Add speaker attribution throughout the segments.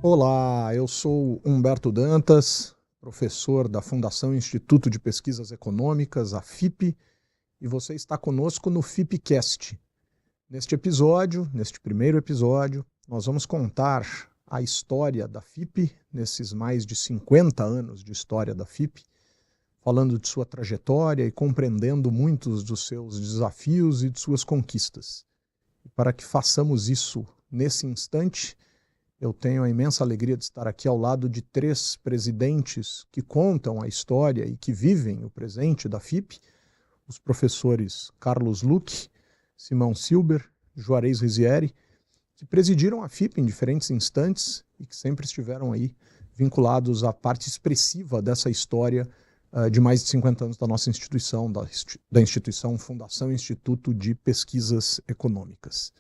Speaker 1: Olá, eu sou Humberto Dantas, professor da Fundação Instituto de Pesquisas Econômicas, a FIP, e você está conosco no FIPcast. Neste primeiro episódio, nós vamos contar a história da FIP, nesses mais de 50 anos de história da FIP, falando de sua trajetória e compreendendo muitos dos seus desafios e de suas conquistas. E para que façamos isso nesse instante, eu tenho a imensa alegria de estar aqui ao lado de três presidentes que contam a história e que vivem o presente da FIP, os professores Carlos Luque, Simão Silber, Juarez Rizieri, que presidiram a FIP em diferentes instantes e que sempre estiveram aí vinculados à parte expressiva dessa história de mais de 50 anos da nossa instituição, da instituição Fundação Instituto de Pesquisas Econômicas.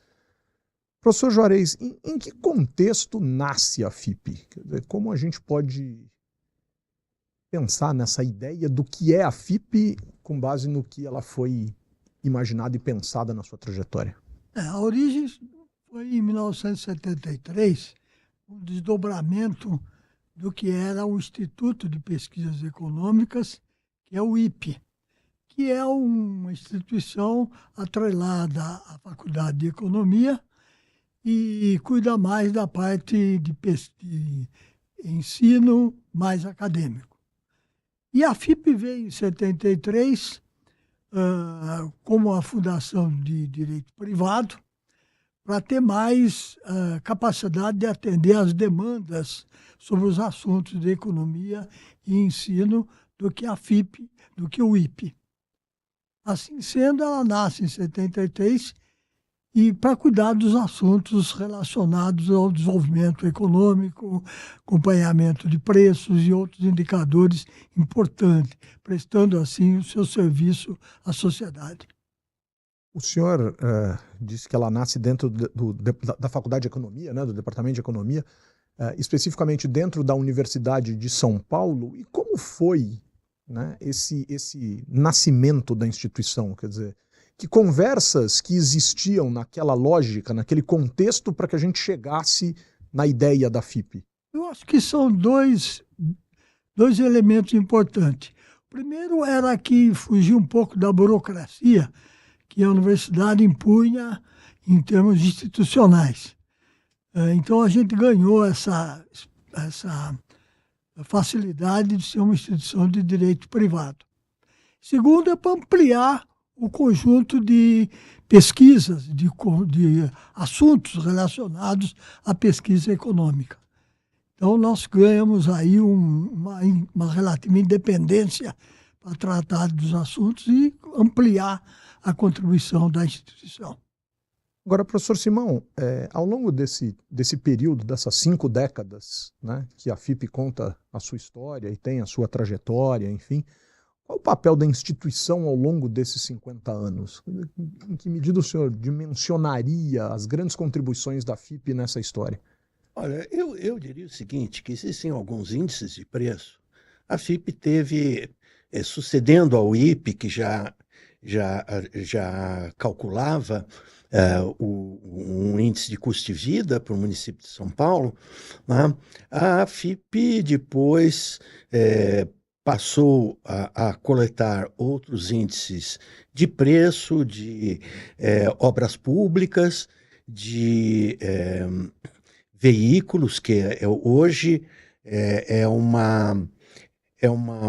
Speaker 1: Professor Juarez, em que contexto nasce a FIP? Quer dizer, como a gente pode pensar nessa ideia do que é a FIP com base no que ela foi imaginada e pensada na sua trajetória?
Speaker 2: A origem foi em 1973, um desdobramento do que era o Instituto de Pesquisas Econômicas, que é o IPE, que é uma instituição atrelada à Faculdade de Economia e cuida mais da parte de ensino mais acadêmico. E a FIP veio em 73 como a Fundação de Direito Privado para ter mais capacidade de atender às demandas sobre os assuntos de economia e ensino do que a FIP, do que o IPE. Assim sendo, ela nasce em 73 e para cuidar dos assuntos relacionados ao desenvolvimento econômico, acompanhamento de preços e outros indicadores importantes, prestando assim o seu serviço à sociedade.
Speaker 1: O senhor disse que ela nasce dentro da Faculdade de Economia, né, do Departamento de Economia, especificamente dentro da Universidade de São Paulo. E como foi, né, esse nascimento da instituição? Quer dizer, que conversas que existiam naquela lógica, naquele contexto, para que a gente chegasse na ideia da FIP?
Speaker 2: Eu acho que são dois elementos importantes. O primeiro era que fugia um pouco da burocracia que a universidade impunha em termos institucionais. Então, a gente ganhou essa facilidade de ser uma instituição de direito privado. Segundo, é para ampliar o conjunto de pesquisas, de assuntos relacionados à pesquisa econômica. Então, nós ganhamos aí uma relativa independência para tratar dos assuntos e ampliar a contribuição da instituição.
Speaker 1: Agora, professor Simão, ao longo desse período, dessas 5 décadas, né, que a FIP conta a sua história e tem a sua trajetória, enfim, qual o papel da instituição ao longo desses 50 anos? Em que medida o senhor dimensionaria as grandes contribuições da FIP nessa história?
Speaker 3: Olha, eu diria o seguinte, que existem alguns índices de preço. A FIP teve, sucedendo ao IPE, que já calculava um índice de custo de vida para o município de São Paulo, né? A FIP depois passou a coletar outros índices de preço, de obras públicas, de veículos, que hoje é uma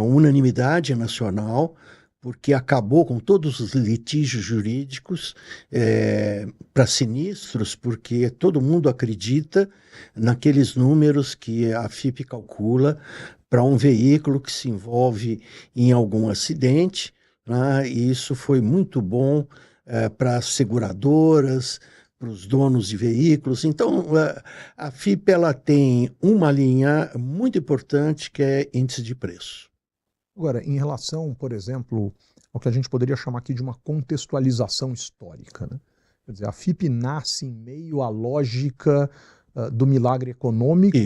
Speaker 3: unanimidade nacional, porque acabou com todos os litígios jurídicos para sinistros, porque todo mundo acredita naqueles números que a FIP calcula para um veículo que se envolve em algum acidente, né? E isso foi muito bom para as seguradoras, para os donos de veículos. Então, a FIP ela tem uma linha muito importante que é índice de preço.
Speaker 1: Agora, em relação, por exemplo, ao que a gente poderia chamar aqui de uma contextualização histórica, né? Quer dizer, a FIP nasce em meio à lógica do milagre econômico,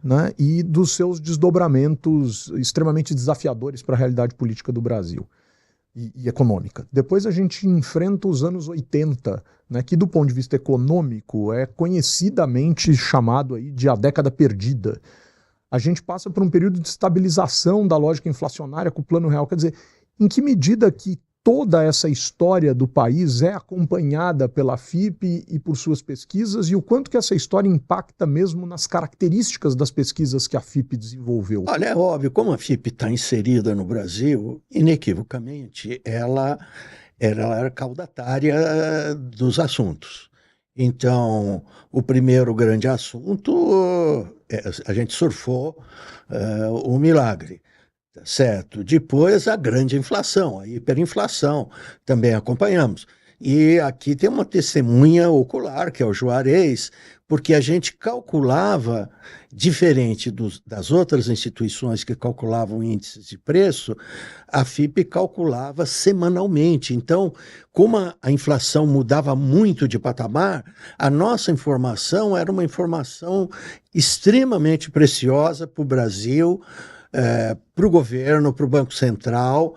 Speaker 1: né, e dos seus desdobramentos extremamente desafiadores para a realidade política do Brasil. e econômica. Depois a gente enfrenta os anos 80, né, que do ponto de vista econômico é conhecidamente chamado aí de a década perdida. A gente passa por um período de estabilização da lógica inflacionária com o Plano Real. Quer dizer, em que medida que toda essa história do país é acompanhada pela FIPE e por suas pesquisas, e o quanto que essa história impacta mesmo nas características das pesquisas que a FIPE desenvolveu?
Speaker 3: Olha, é óbvio, como a FIPE está inserida no Brasil, inequivocamente, ela era caudatária dos assuntos. Então, o primeiro grande assunto, a gente surfou o milagre, tá certo? Depois, a grande inflação, a hiperinflação, também acompanhamos. E aqui tem uma testemunha ocular, que é o Juarez, porque a gente calculava, diferente das outras instituições que calculavam índices de preço, a FIPE calculava semanalmente. Então, como a inflação mudava muito de patamar, a nossa informação era uma informação extremamente preciosa para o Brasil, para o governo, para o Banco Central,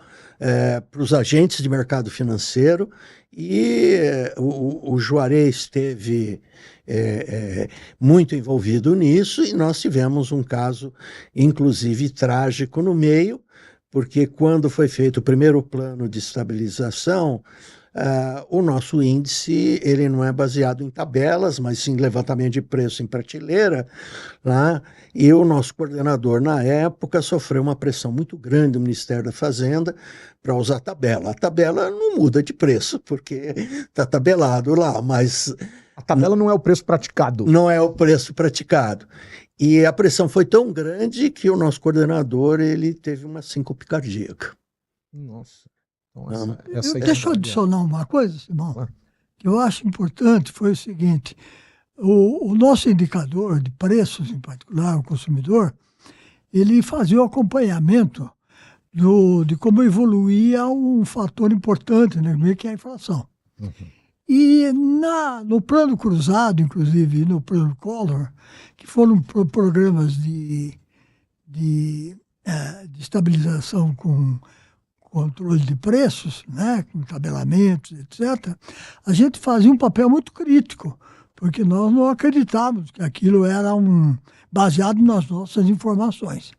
Speaker 3: para os agentes de mercado financeiro. E o Juarez esteve muito envolvido nisso, e nós tivemos um caso, inclusive, trágico no meio, porque quando foi feito o primeiro plano de estabilização, o nosso índice ele não é baseado em tabelas, mas sim em levantamento de preço em prateleira, lá, e o nosso coordenador, na época, sofreu uma pressão muito grande do Ministério da Fazenda para usar tabela. A tabela não muda de preço, porque está tabelado lá, mas...
Speaker 1: A tabela não é o preço praticado.
Speaker 3: Não é o preço praticado. E a pressão foi tão grande que o nosso coordenador ele teve uma síncope cardíaca.
Speaker 1: Nossa.
Speaker 2: Então, deixa eu adicionar uma coisa, Simão, que eu acho importante, foi o seguinte, o nosso indicador de preços, em particular, o consumidor, ele fazia o acompanhamento de como evoluía um fator importante, né, que é a inflação. Uhum. E no plano cruzado, inclusive, e no plano Collor, que foram programas de estabilização com controle de preços, né, com tabelamentos, etc., a gente fazia um papel muito crítico, porque nós não acreditávamos que aquilo era baseado nas nossas informações.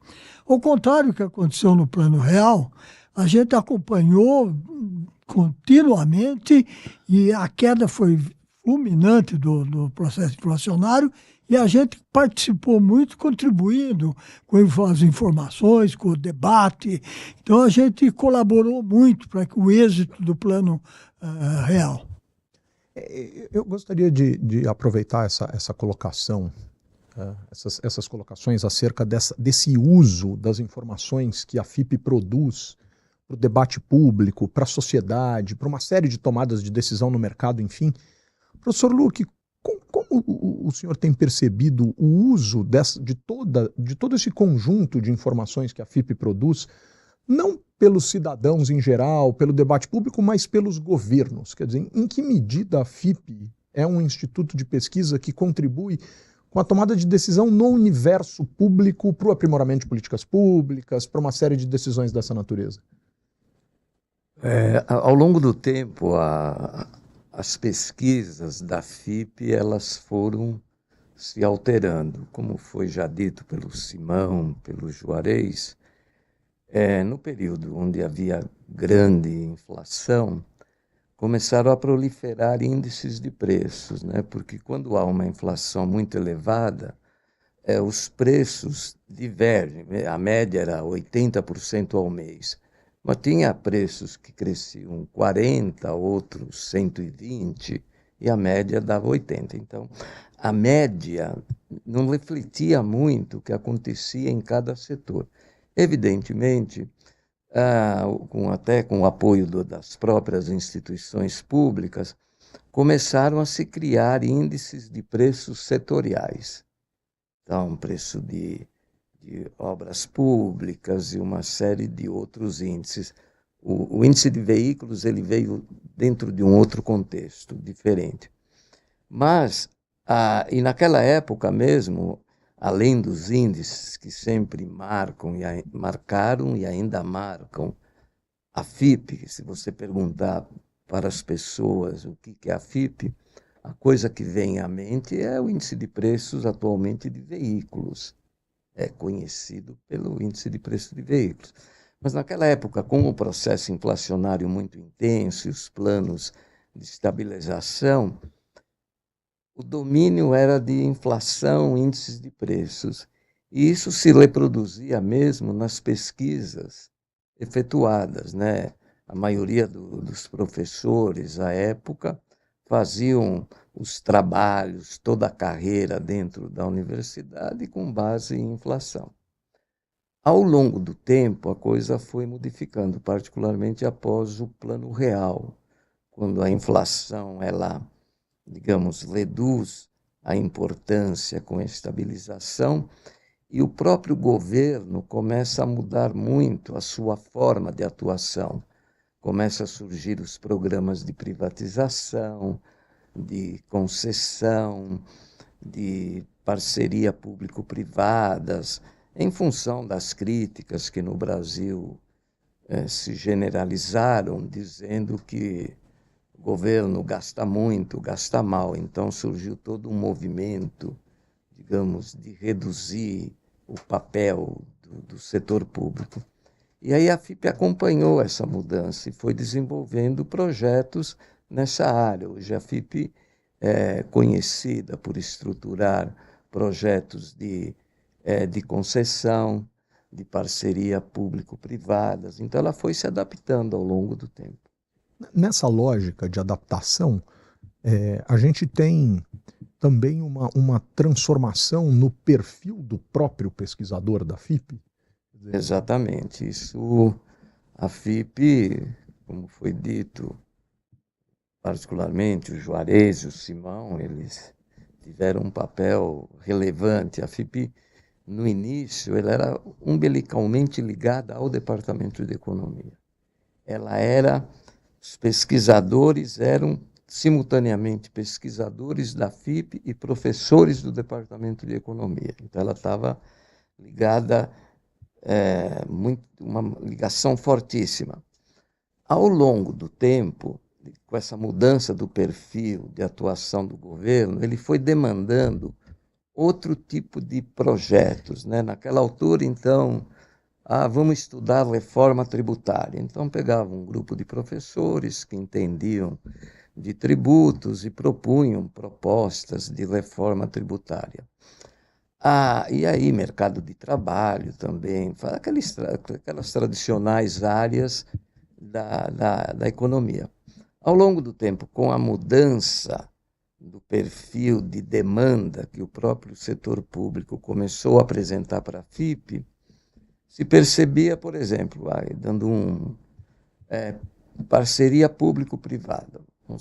Speaker 2: Ao contrário do que aconteceu no Plano Real, a gente acompanhou continuamente e a queda foi fulminante do processo inflacionário, e a gente participou muito, contribuindo com as informações, com o debate. Então, a gente colaborou muito para o êxito do Plano Real.
Speaker 1: Eu gostaria de aproveitar essa colocação, essas colocações acerca desse uso das informações que a FIPE produz para o debate público, para a sociedade, para uma série de tomadas de decisão no mercado, enfim. Professor Luque, como o senhor tem percebido o uso de todo esse conjunto de informações que a FIPE produz, não pelos cidadãos em geral, pelo debate público, mas pelos governos? Quer dizer, em que medida a FIPE é um instituto de pesquisa que contribui com a tomada de decisão no universo público para o aprimoramento de políticas públicas, para uma série de decisões dessa natureza?
Speaker 4: Ao longo do tempo, as pesquisas da FIPE elas foram se alterando, como foi já dito pelo Simão, pelo Juarez. No período onde havia grande inflação, começaram a proliferar índices de preços, né? Porque quando há uma inflação muito elevada, os preços divergem. A média era 80% ao mês. Mas tinha preços que cresciam 40%, outros 120%, e a média dava 80%. Então, a média não refletia muito o que acontecia em cada setor. Evidentemente, até com o apoio das próprias instituições públicas, começaram a se criar índices de preços setoriais. Então, preço de obras públicas e uma série de outros índices. O índice de veículos ele veio dentro de um outro contexto, diferente. Mas, e naquela época mesmo, além dos índices que sempre marcaram e ainda marcam A FIP, se você perguntar para as pessoas o que é a FIP, a coisa que vem à mente é o índice de preços atualmente de veículos. É conhecido pelo índice de preço de veículos. Mas naquela época, com o processo inflacionário muito intenso e os planos de estabilização, o domínio era de inflação, índices de preços. E isso se reproduzia mesmo nas pesquisas efetuadas, né? A maioria dos professores à época faziam os trabalhos, toda a carreira dentro da universidade com base em inflação. Ao longo do tempo, a coisa foi modificando, particularmente após o Plano Real, quando a inflação, ela, digamos, reduz a importância com a estabilização e o próprio governo começa a mudar muito a sua forma de atuação. Começam a surgir os programas de privatização, de concessão, de parceria público-privadas, em função das críticas que no Brasil se generalizaram, dizendo que o governo gasta muito, gasta mal. Então surgiu todo um movimento, digamos, de reduzir o papel do setor público. E aí a FIP acompanhou essa mudança e foi desenvolvendo projetos nessa área. Hoje a FIP é conhecida por estruturar projetos de concessão, de parceria público-privadas. Então ela foi se adaptando ao longo do tempo.
Speaker 1: Nessa lógica de adaptação, a gente tem também uma transformação no perfil do próprio pesquisador da FIP?
Speaker 4: Exatamente. Isso, a FIP, como foi dito, particularmente o Juarez e o Simão, eles tiveram um papel relevante. A FIP, no início, ela era umbilicalmente ligada ao Departamento de Economia. Os pesquisadores eram simultaneamente pesquisadores da FIP e professores do Departamento de Economia. Então ela estava ligada, uma ligação fortíssima. Ao longo do tempo, com essa mudança do perfil de atuação do governo, ele foi demandando outro tipo de projetos, né? Naquela altura, então, vamos estudar reforma tributária. Então, pegavam um grupo de professores que entendiam de tributos e propunham propostas de reforma tributária. E aí, mercado de trabalho também, aquelas tradicionais áreas da economia. Ao longo do tempo, com a mudança do perfil de demanda que o próprio setor público começou a apresentar para a FIP, se percebia, por exemplo, dando parceria público-privada.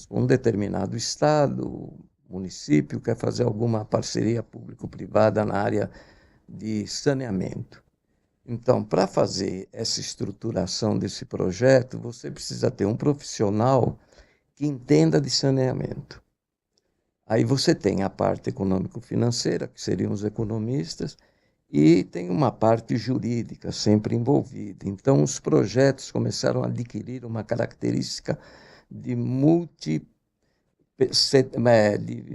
Speaker 4: Um determinado estado, município, quer fazer alguma parceria público-privada na área de saneamento. Então, para fazer essa estruturação desse projeto, você precisa ter um profissional que entenda de saneamento. Aí você tem a parte econômico-financeira, que seriam os economistas, e tem uma parte jurídica sempre envolvida. Então, os projetos começaram a adquirir uma característica de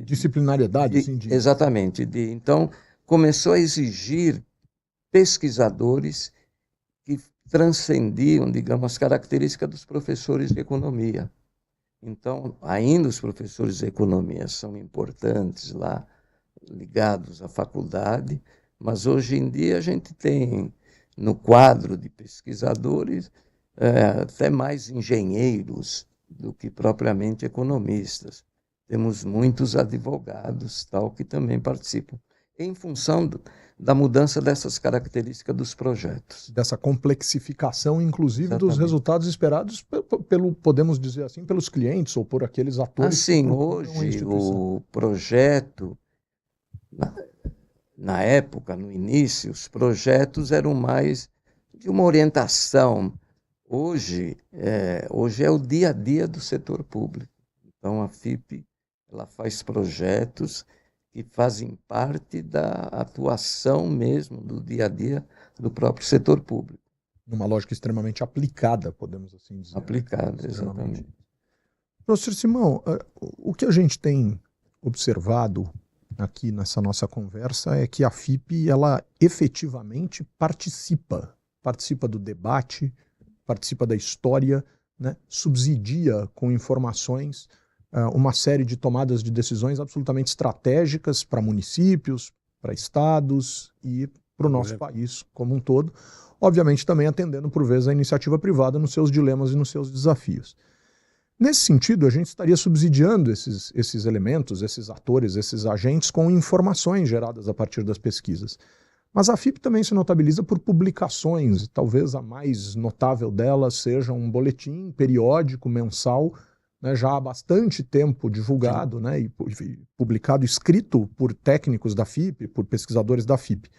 Speaker 1: disciplinariedade, sim.
Speaker 4: Exatamente. Então, começou a exigir pesquisadores que transcendiam, digamos, as características dos professores de economia. Então, ainda os professores de economia são importantes lá, ligados à faculdade, mas hoje em dia a gente tem no quadro de pesquisadores até mais engenheiros do que propriamente economistas. Temos muitos advogados, tal, que também participam, em função da mudança dessas características dos projetos.
Speaker 1: Dessa complexificação, inclusive,
Speaker 4: Exatamente.
Speaker 1: Dos resultados esperados, podemos dizer assim, pelos clientes ou por aqueles atores.
Speaker 4: Assim, hoje o projeto, na época, no início, os projetos eram mais de uma orientação. Hoje é o dia a dia do setor público. Então, a FIP ela faz projetos que fazem parte da atuação mesmo do dia a dia do próprio setor público.
Speaker 1: numa lógica extremamente aplicada, podemos assim dizer.
Speaker 4: Aplicada, exatamente.
Speaker 1: Professor Simão, o que a gente tem observado aqui nessa nossa conversa é que a FIP, ela efetivamente participa do debate, participa da história, né, subsidia com informações uma série de tomadas de decisões absolutamente estratégicas para municípios, para estados e para o nosso país como um todo, obviamente também atendendo por vezes a iniciativa privada nos seus dilemas e nos seus desafios. Nesse sentido, a gente estaria subsidiando esses elementos, esses atores, esses agentes com informações geradas a partir das pesquisas. Mas a FIP também se notabiliza por publicações, e talvez a mais notável delas seja um boletim periódico, mensal, né, já há bastante tempo divulgado, né, e publicado, escrito por técnicos da FIP, por pesquisadores da FIP. Que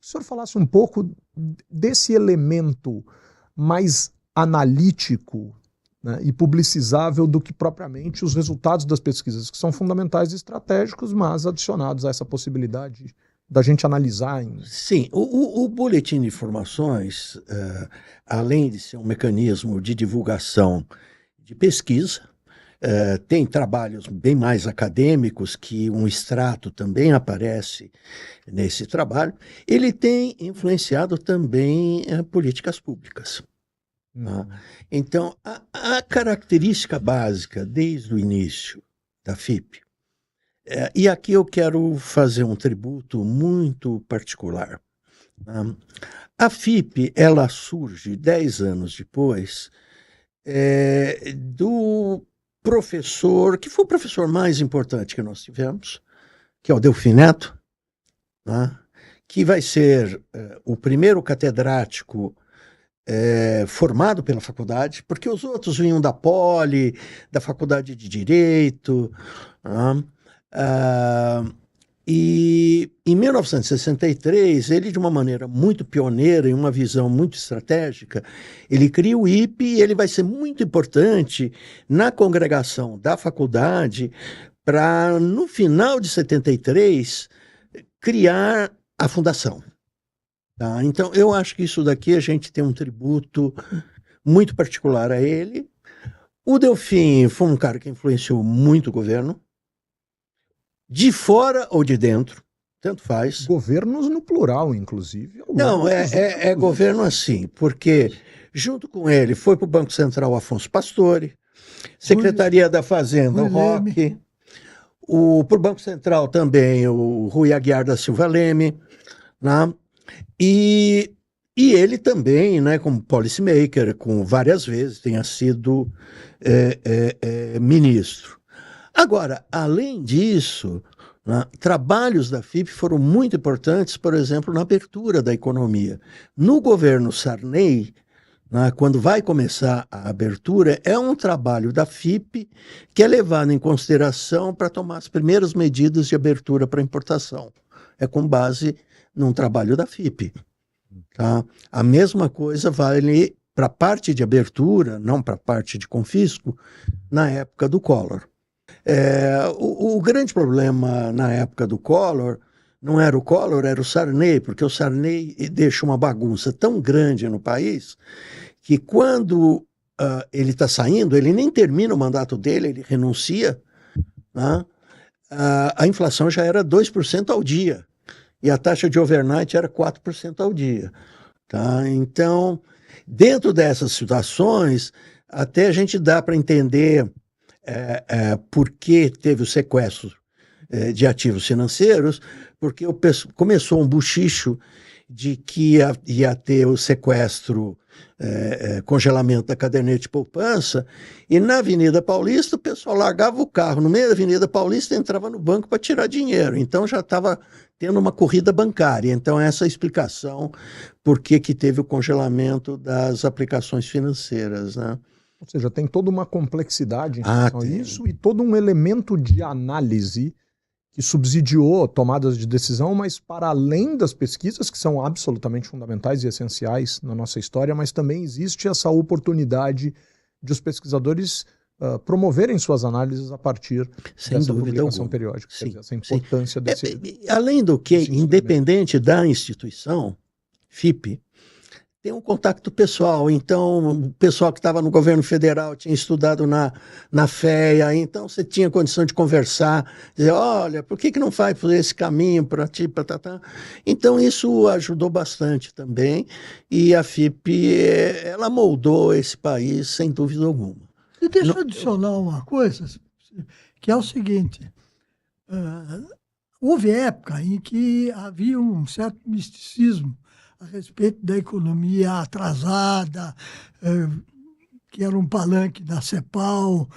Speaker 1: o senhor falasse um pouco desse elemento mais analítico, né, e publicizável do que propriamente os resultados das pesquisas, que são fundamentais e estratégicos, mas adicionados a essa possibilidade da gente analisar.
Speaker 3: Sim, o boletim de informações, além de ser um mecanismo de divulgação de pesquisa, tem trabalhos bem mais acadêmicos, que um extrato também aparece nesse trabalho. Ele tem influenciado também políticas públicas. Então, a característica básica desde o início da FIP, e aqui eu quero fazer um tributo muito particular. A FIP, ela surge 10 anos depois do professor, que foi o professor mais importante que nós tivemos, que é o Delfim Neto, que vai ser o primeiro catedrático formado pela faculdade, porque os outros vinham da Poli, da Faculdade de Direito, e em 1963, ele, de uma maneira muito pioneira e uma visão muito estratégica, ele cria o IPE, e ele vai ser muito importante na congregação da faculdade para, no final de 73, criar a fundação. Tá? Então, eu acho que isso daqui a gente tem um tributo muito particular a ele. O Delfim foi um cara que influenciou muito o governo, de fora ou de dentro, tanto faz.
Speaker 1: Governos no plural, inclusive.
Speaker 3: Não, é governo assim, porque junto com ele foi para o Banco Central Afonso Pastore, Secretaria da Fazenda, o Roque, para o Banco Central também o Rui Aguiar da Silva Leme, né? E ele também, né, como policymaker, com várias vezes, tenha sido ministro. Agora, além disso, né, trabalhos da FIP foram muito importantes, por exemplo, na abertura da economia. No governo Sarney, né, quando vai começar a abertura, é um trabalho da FIP que é levado em consideração para tomar as primeiras medidas de abertura para importação. É com base num trabalho da FIP. Tá? A mesma coisa vale para a parte de abertura, não para a parte de confisco, na época do Collor. O grande problema na época do Collor não era o Collor, era o Sarney, porque o Sarney deixa uma bagunça tão grande no país que quando ele está saindo, ele nem termina o mandato dele, ele renuncia, né? A inflação já era 2% ao dia. E a taxa de overnight era 4% ao dia. Tá? Então, dentro dessas situações, até a gente dá para entender por que teve o sequestro de ativos financeiros, porque começou um buchicho de que ia ter o sequestro, congelamento da caderneta de poupança, e na Avenida Paulista o pessoal largava o carro no meio da Avenida Paulista e entrava no banco para tirar dinheiro. Então já estava tendo uma corrida bancária. Então essa é a explicação por que teve o congelamento das aplicações financeiras, né?
Speaker 1: Ou seja, tem toda uma complexidade em relação a isso e todo um elemento de análise que subsidiou tomadas de decisão, mas para além das pesquisas, que são absolutamente fundamentais e essenciais na nossa história, mas também existe essa oportunidade de os pesquisadores promoverem suas análises a partir dessa publicação periódica.
Speaker 3: Sim,
Speaker 1: essa importância desse...
Speaker 3: Além do que, independente da instituição, FIP, tem um contato pessoal, então o pessoal que estava no governo federal tinha estudado na FEA, então você tinha condição de conversar, dizer, olha, por que não faz por esse caminho para ti, tá. Então isso ajudou bastante também, e a FIP, ela moldou esse país sem dúvida alguma.
Speaker 2: E deixa eu adicionar uma coisa, que é o seguinte, houve época em que havia um certo misticismo a respeito da economia atrasada, que era um palanque da CEPAL.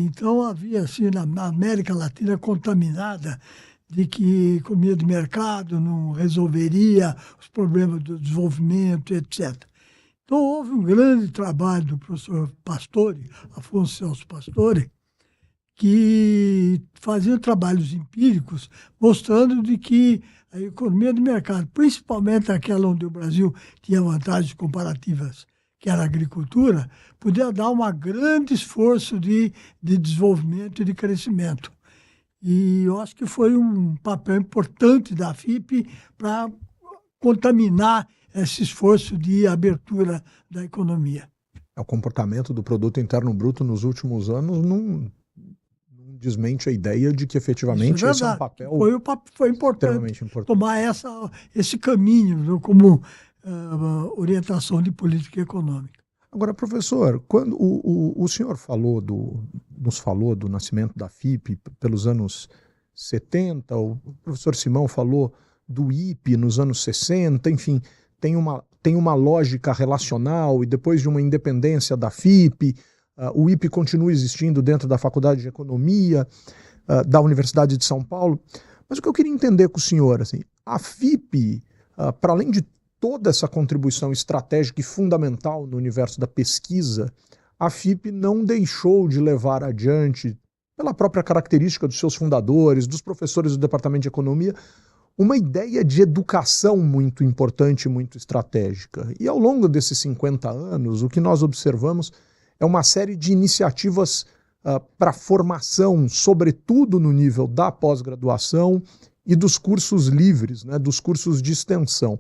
Speaker 2: Então havia, assim, na América Latina contaminada de que economia de mercado não resolveria os problemas do desenvolvimento, etc. Então houve um grande trabalho do professor Pastore, Afonso Celso Pastore, que fazia trabalhos empíricos mostrando de que a economia de mercado, principalmente aquela onde o Brasil tinha vantagens comparativas, que era a agricultura, podia dar um grande esforço de desenvolvimento e de crescimento. E eu acho que foi um papel importante da FIP para contaminar esse esforço de abertura da economia.
Speaker 1: O comportamento do produto interno bruto nos últimos anos não desmente a ideia de que efetivamente esse é um papel
Speaker 2: foi importante tomar esse caminho como orientação de política econômica.
Speaker 1: Agora, professor, quando o senhor nos falou do nascimento da FIP pelos anos 70, o professor Simão falou do IPE nos anos 60, enfim, tem uma lógica relacional, e depois de uma independência da FIP, o IPE continua existindo dentro da Faculdade de Economia da Universidade de São Paulo. Mas o que eu queria entender com o senhor, assim, a FIP, para além de toda essa contribuição estratégica e fundamental no universo da pesquisa, a FIP não deixou de levar adiante, pela própria característica dos seus fundadores, dos professores do Departamento de Economia, uma ideia de educação muito importante e muito estratégica. E ao longo desses 50 anos, o que nós observamos é uma série de iniciativas para formação, sobretudo no nível da pós-graduação e dos cursos livres, né, dos cursos de extensão.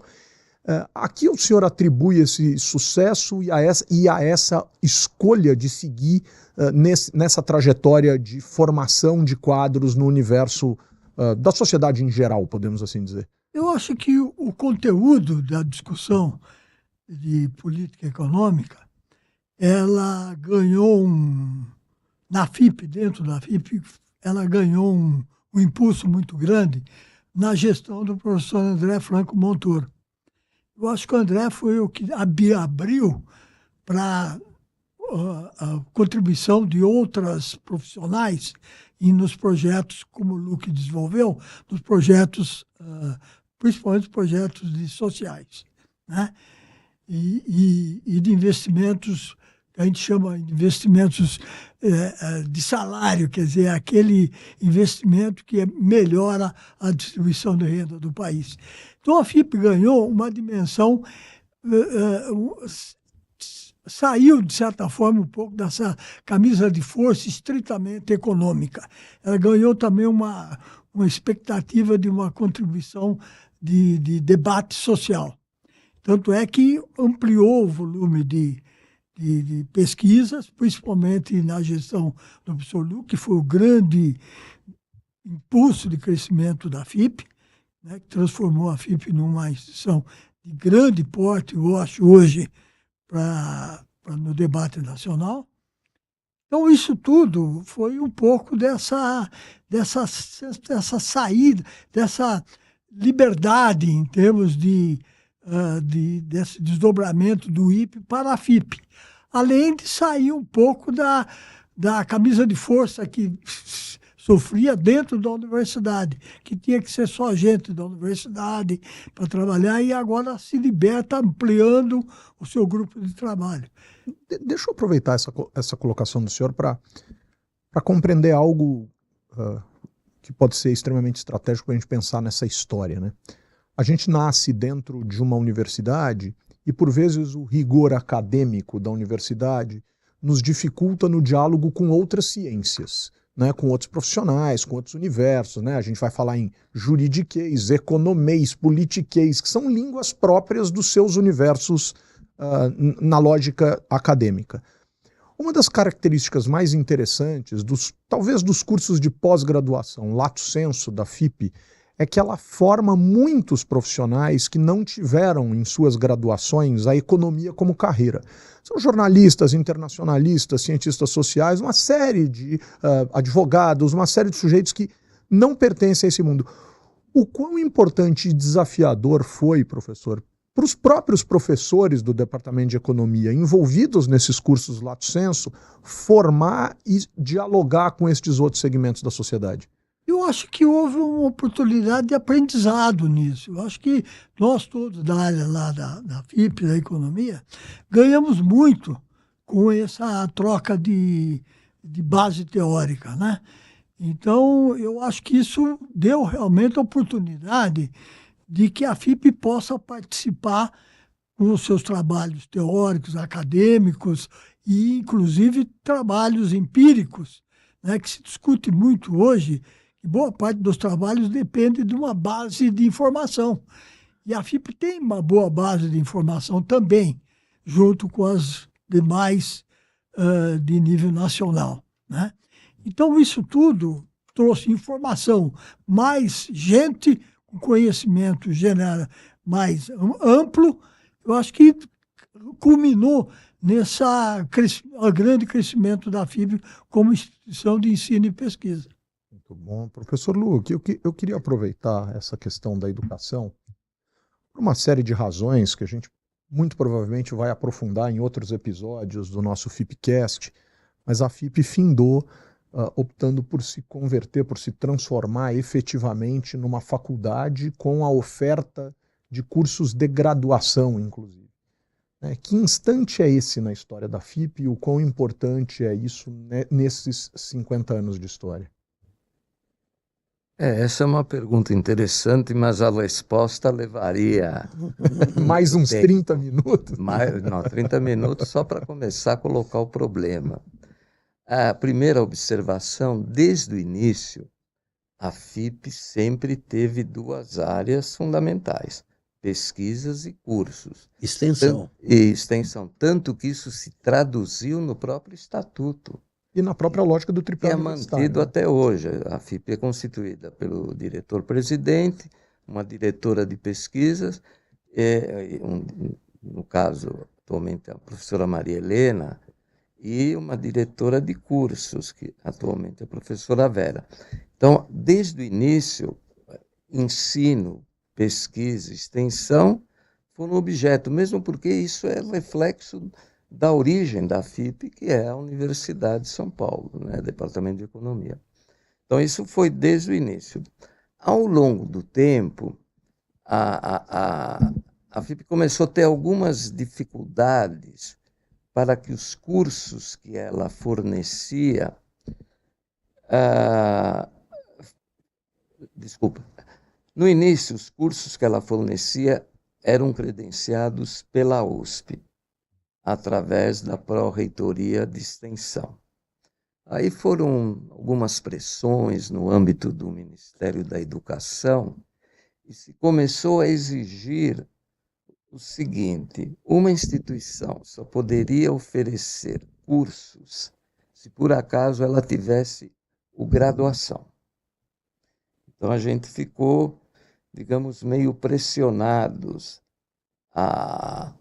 Speaker 1: A que o senhor atribui esse sucesso e a essa escolha de seguir nessa trajetória de formação de quadros no universo da sociedade em geral, podemos assim dizer?
Speaker 2: Eu acho que o conteúdo da discussão de política econômica, ela ganhou na FIP, dentro da FIP, ela ganhou um impulso muito grande na gestão do professor André Franco Montoro. Eu acho que o André foi o que abriu para a contribuição de outras profissionais e nos projetos, como o Luque desenvolveu, nos projetos, principalmente projetos sociais, né? E de investimentos, que a gente chama de investimentos de salário, quer dizer, aquele investimento que melhora a distribuição de renda do país. Então a FIP ganhou uma dimensão, saiu, de certa forma, um pouco dessa camisa de força estritamente econômica. Ela ganhou também uma expectativa de uma contribuição de debate social. Tanto é que ampliou o volume de pesquisas, principalmente na gestão do professor Luque, que foi o grande impulso de crescimento da FIP, né, que transformou a FIP numa instituição de grande porte, eu acho, hoje, no debate nacional. Então, isso tudo foi um pouco dessa saída, dessa liberdade em termos desse desdobramento do IPE para a FIP, além de sair um pouco da camisa de força que sofria dentro da universidade, que tinha que ser só gente da universidade para trabalhar, e agora se liberta ampliando o seu grupo de trabalho.
Speaker 1: Deixa eu aproveitar essa colocação do senhor para compreender algo que pode ser extremamente estratégico para a gente pensar nessa história, né? A gente nasce dentro de uma universidade e, por vezes, o rigor acadêmico da universidade nos dificulta no diálogo com outras ciências, né, com outros profissionais, com outros universos, né? A gente vai falar em juridiquês, economês, politiquês, que são línguas próprias dos seus universos na lógica acadêmica. Uma das características mais interessantes, talvez dos cursos de pós-graduação lato sensu da FIP, é que ela forma muitos profissionais que não tiveram em suas graduações a economia como carreira. São jornalistas, internacionalistas, cientistas sociais, uma série de advogados, uma série de sujeitos que não pertencem a esse mundo. O quão importante e desafiador foi, professor, para os próprios professores do Departamento de Economia envolvidos nesses cursos lato sensu, formar e dialogar com estes outros segmentos da sociedade?
Speaker 2: Eu acho que houve uma oportunidade de aprendizado nisso. Eu acho que nós todos da área lá da FIP, da economia, ganhamos muito com essa troca de base teórica, né? Então, eu acho que isso deu realmente a oportunidade de que a FIP possa participar com os seus trabalhos teóricos, acadêmicos e, inclusive, trabalhos empíricos, né, que se discute muito hoje, que boa parte dos trabalhos depende de uma base de informação. E a FIP tem uma boa base de informação também, junto com as demais de nível nacional, né? Então, isso tudo trouxe informação, mais gente com conhecimento general mais amplo. Eu acho que culminou nesse grande crescimento da FIP como instituição de ensino e pesquisa.
Speaker 1: Muito bom. Professor Luque, eu queria aproveitar essa questão da educação por uma série de razões que a gente muito provavelmente vai aprofundar em outros episódios do nosso FIPcast, mas a FIP findou optando por se converter, por se transformar efetivamente numa faculdade com a oferta de cursos de graduação, inclusive. Que instante é esse na história da FIP e o quão importante é isso nesses 50 anos de história?
Speaker 4: Essa é uma pergunta interessante, mas a resposta levaria...
Speaker 1: mais uns 30 minutos?
Speaker 4: Não, 30 minutos só para começar a colocar o problema. A primeira observação, desde o início, a FIP sempre teve duas áreas fundamentais, pesquisas e cursos.
Speaker 3: Extensão.
Speaker 4: Extensão, tanto que isso se traduziu no próprio estatuto.
Speaker 1: E na própria lógica do tripé universitário.
Speaker 4: É mantido até hoje. A FIP é constituída pelo diretor-presidente, uma diretora de pesquisas, no caso, atualmente, a professora Maria Helena, e uma diretora de cursos, que atualmente é a professora Vera. Então, desde o início, ensino, pesquisa, extensão foram objeto, mesmo porque isso é reflexo da origem da FIP, que é a Universidade de São Paulo, né, Departamento de Economia. Então, isso foi desde o início. Ao longo do tempo, a FIP começou a ter algumas dificuldades para que os cursos que ela fornecia... No início, os cursos que ela fornecia eram credenciados pela USP, através da Pró-Reitoria de Extensão. Aí foram algumas pressões no âmbito do Ministério da Educação e se começou a exigir o seguinte: uma instituição só poderia oferecer cursos se por acaso ela tivesse o graduação. Então a gente ficou, digamos, meio pressionados a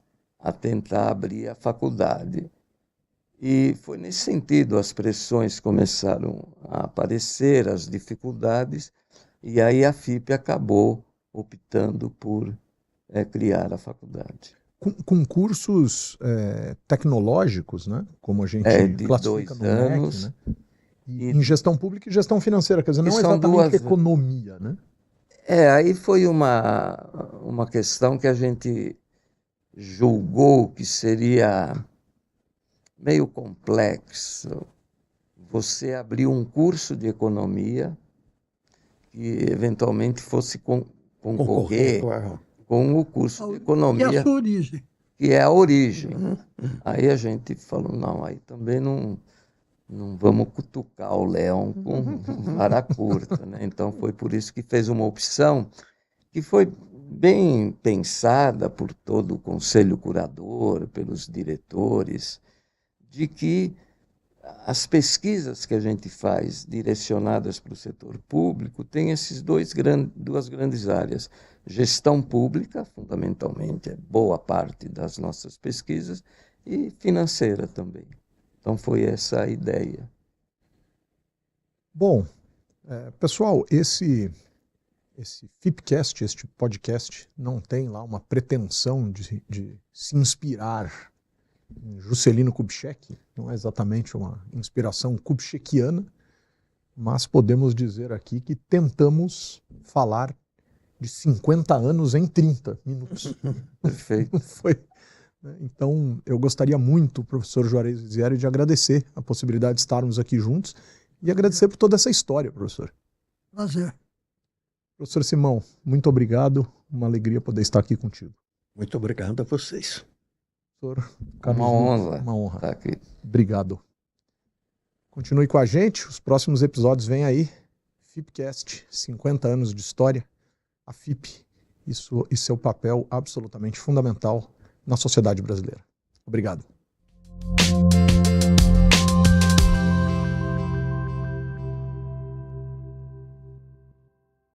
Speaker 4: tentar abrir a faculdade. E foi nesse sentido, as pressões começaram a aparecer, as dificuldades, e aí a FIP acabou optando por criar a faculdade.
Speaker 1: Com cursos tecnológicos, né? Como a gente classifica no MEC, né? Em gestão pública e gestão financeira, quer dizer, não exatamente economia, né?
Speaker 4: Aí foi uma questão que a gente julgou que seria meio complexo você abrir um curso de economia que eventualmente fosse concorrer com o curso de economia,
Speaker 2: que é a sua origem.
Speaker 4: Que é a origem. Aí a gente falou, não, aí também não vamos cutucar o leão com vara curta, né? Então foi por isso que fez uma opção que foi bem pensada por todo o conselho curador, pelos diretores, de que as pesquisas que a gente faz direcionadas para o setor público têm esses duas grandes áreas. Gestão pública, fundamentalmente, é boa parte das nossas pesquisas, e financeira também. Então foi essa a ideia.
Speaker 1: Bom, pessoal, esse FIPcast, este podcast, não tem lá uma pretensão de se inspirar em Juscelino Kubitschek, não é exatamente uma inspiração kubitschekiana, mas podemos dizer aqui que tentamos falar de 50 anos em 30 minutos.
Speaker 4: Perfeito.
Speaker 1: Então, eu gostaria muito, professor Juarez Vizieri, de agradecer a possibilidade de estarmos aqui juntos e agradecer por toda essa história, professor.
Speaker 2: Prazer.
Speaker 1: Professor Simão, muito obrigado. Uma alegria poder estar aqui contigo.
Speaker 3: Muito obrigado a vocês.
Speaker 1: Professor Carlos
Speaker 4: Uma honra.
Speaker 1: Lucas, uma honra.
Speaker 4: Tá aqui.
Speaker 1: Obrigado. Continue com a gente, os próximos episódios vêm aí. FIPcast, 50 anos de história. A FIP e seu papel absolutamente fundamental na sociedade brasileira. Obrigado.